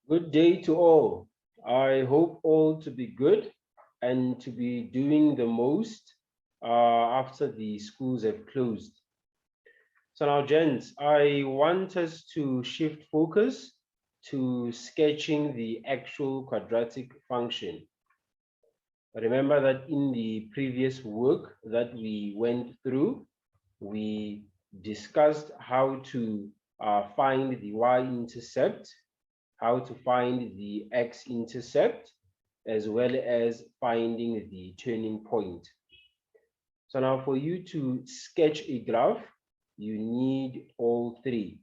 Good day to all. I hope all to be good and to be doing the most after the schools have closed. So now, gents, I want us to shift focus to sketching the actual quadratic function. Remember that in the previous work that we went through, we discussed how to find the y-intercept, how to find the x-intercept, as well as finding the turning point. So now for you to sketch a graph, you need all three.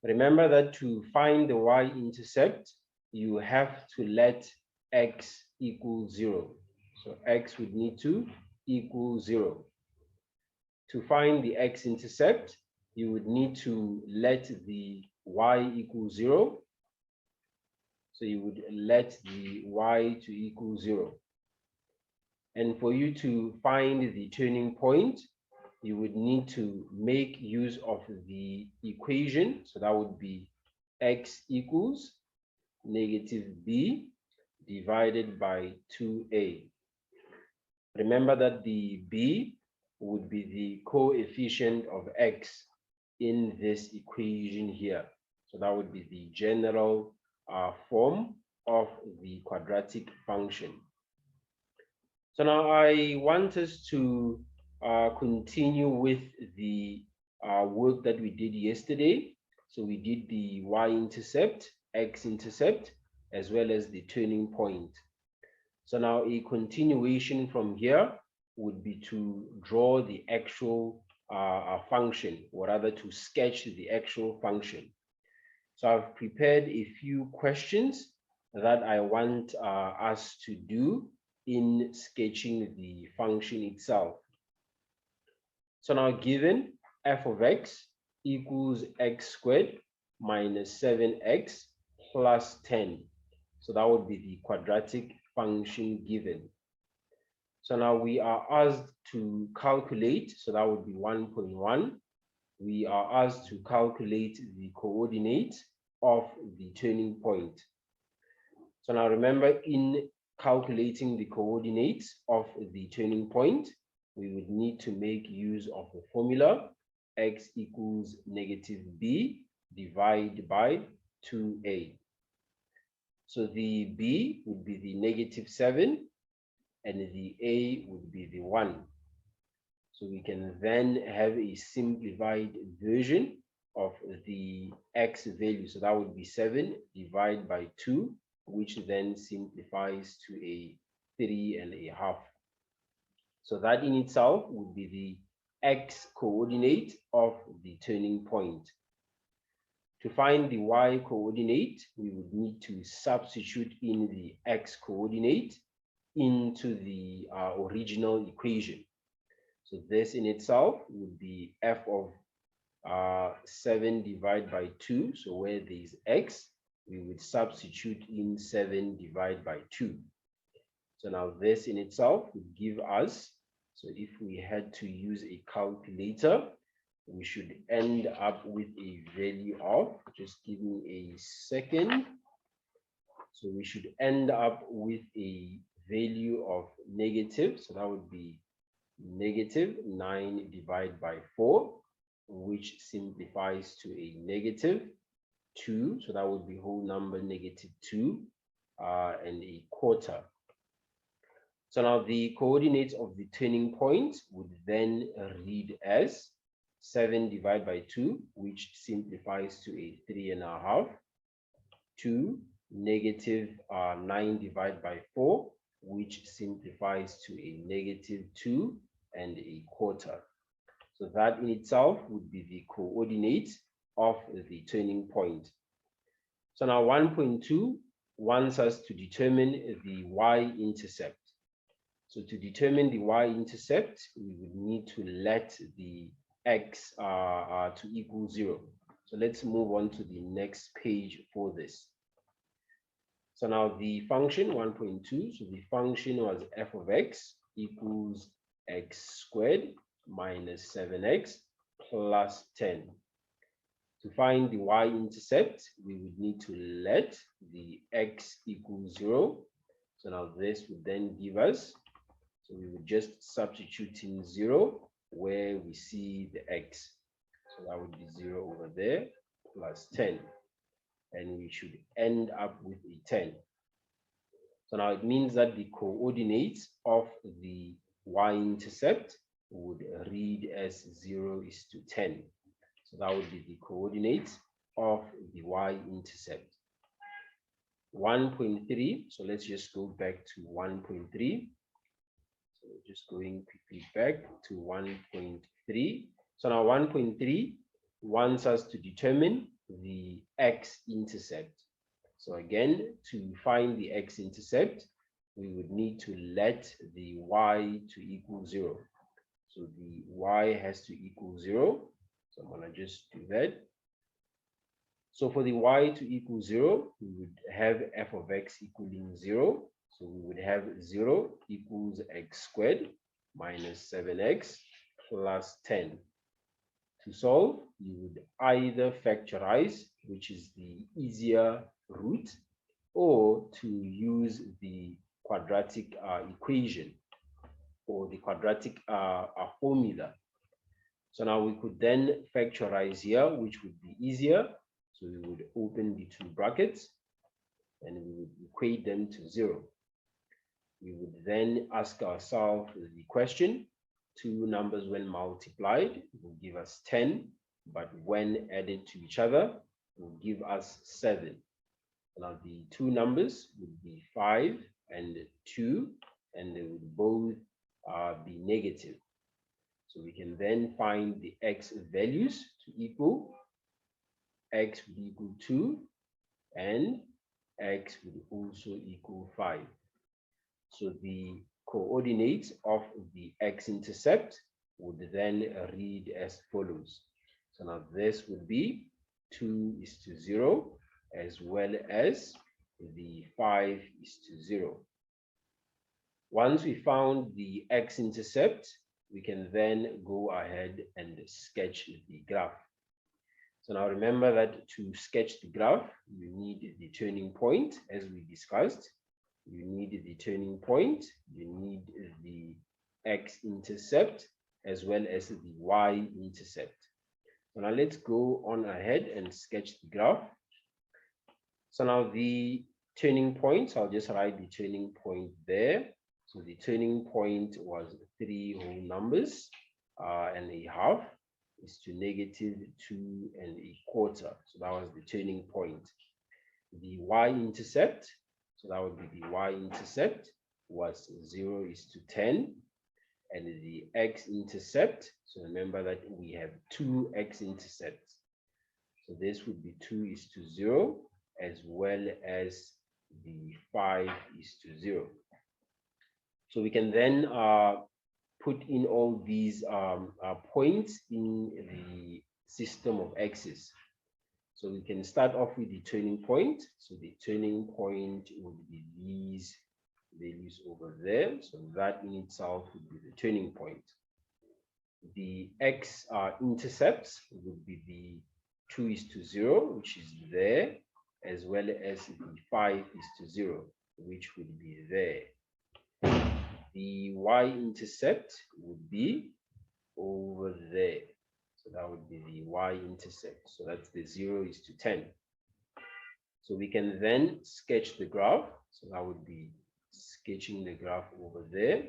Remember that to find the y-intercept, you have to let x equal 0. So x would need to equal 0. To find the x-intercept, you would need to let the y equal 0. So you would let the y to equal 0. And for you to find the turning point, you would need to make use of the equation. So that would be x equals negative b divided by 2a. Remember that the b would be the coefficient of x in this equation here. So that would be the general form of the quadratic function. So now I want us to continue with the work that we did yesterday. So we did the y-intercept, x-intercept, as well as the turning point. So now a continuation from here would be to draw the actual function, or rather to sketch the actual function. So I've prepared a few questions that I want us to do in sketching the function itself. So now given f of x equals x squared minus 7x plus 10. So that would be the quadratic function given. So now we are asked to calculate, so that would be 1.1. We are asked to calculate the coordinates of the turning point. So now remember, in calculating the coordinates of the turning point, we would need to make use of the formula x equals negative b divided by 2a. So the b would be the negative 7 and the a would be the 1. So we can then have a simplified version of the x value. So that would be 7 divided by 2, which then simplifies to a 3.5. So that in itself would be the x coordinate of the turning point. To find the y coordinate, we would need to substitute in the x coordinate into the original equation. So this in itself would be f of 7 divided by 2. So where there is x, we would substitute in 7 divided by 2. So now this in itself would give us, so if we had to use a calculator, we should end up with a value of, just give me a second. So we should end up with a value of negative, so that would be negative 9 divided by 4, which simplifies to a negative 2. So that would be whole number negative 2 and a quarter. So now the coordinates of the turning point would then read as 7 divided by 2, which simplifies to a 3.5, 2, negative 9 divided by 4, which simplifies to a negative 2 and a quarter. So that in itself would be the coordinates of the turning point. So now 1.2 wants us to determine the y-intercept. So to determine the y-intercept, we would need to let the x to equal 0. So let's move on to the next page for this. So now the function 1.2, so the function was f of x equals x squared minus 7x plus 10. To find the y-intercept, we would need to let the x equal 0. So now this would then give us, so we would just substitute in 0 where we see the x. So that would be 0 over there plus 10. And we should end up with a 10. So now it means that the coordinates of the y-intercept would read as 0 is to 10. So that would be the coordinates of the y-intercept. 1.3, so let's just go back to 1.3. So just going quickly back to 1.3. So now 1.3 wants us to determine the x-intercept. So again, to find the x-intercept, we would need to let the y to equal 0. So the y has to equal 0. So I'm going to just do that. So for the y to equal 0, we would have f of x equaling 0. So we would have 0 equals x squared minus 7x plus 10. To solve, you would either factorize, which is the easier route, or to use the quadratic equation or the quadratic formula. So now we could then factorize here, which would be easier. So we would open the two brackets and we would equate them to 0. We would then ask ourselves the question, two numbers when multiplied will give us 10, but when added to each other will give us 7. Now the two numbers would be 5 and 2, and they would both be negative. So we can then find the x values to equal. X would equal 2 and x would also equal 5. So the coordinates of the x-intercept would then read as follows. So now this would be 2 is to 0 as well as the 5 is to 0. Once we found the x-intercept, we can then go ahead and sketch the graph. So now remember that to sketch the graph, you need the turning point, as we discussed. You need the turning point, you need the x-intercept, as well as the y-intercept. So now let's go on ahead and sketch the graph. So now the turning point, I'll just write the turning point there. So the turning point was 3 whole numbers and a half is to negative 2 1/4. So that was the turning point. The y-intercept, so that would be the y-intercept was 0 is to 10. And the x-intercept, so remember that we have two x-intercepts. So this would be 2 is to 0 as well as the 5 is to 0. So we can then put in all these points in the system of x's. So we can start off with the turning point. So the turning point would be these values over there. So that in itself would be the turning point. The x intercepts would be the 2 is to 0, which is there, as well as the 5 is to 0, which would be there. The y-intercept would be over there. So that would be the y-intercept. So that's the 0 is to 10. So we can then sketch the graph. So that would be sketching the graph over there.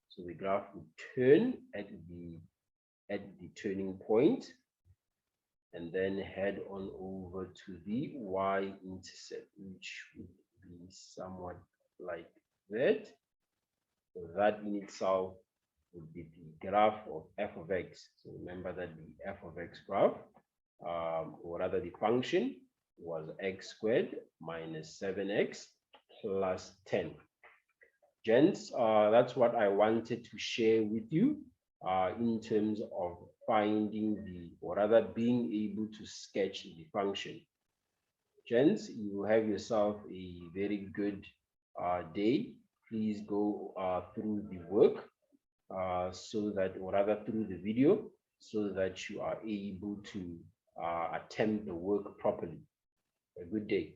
So the graph would turn at the turning point and then head on over to the y-intercept, which would be somewhat like that. So that in itself would be the graph of f of x. So remember that the f of x graph, or rather the function, was x squared minus 7x plus 10. Gents, that's what I wanted to share with you in terms of finding or rather being able to sketch the function. Gents, you have yourself a very good day. Please go through the work so that, or rather through the video, so that you are able to attempt the work properly. A good day.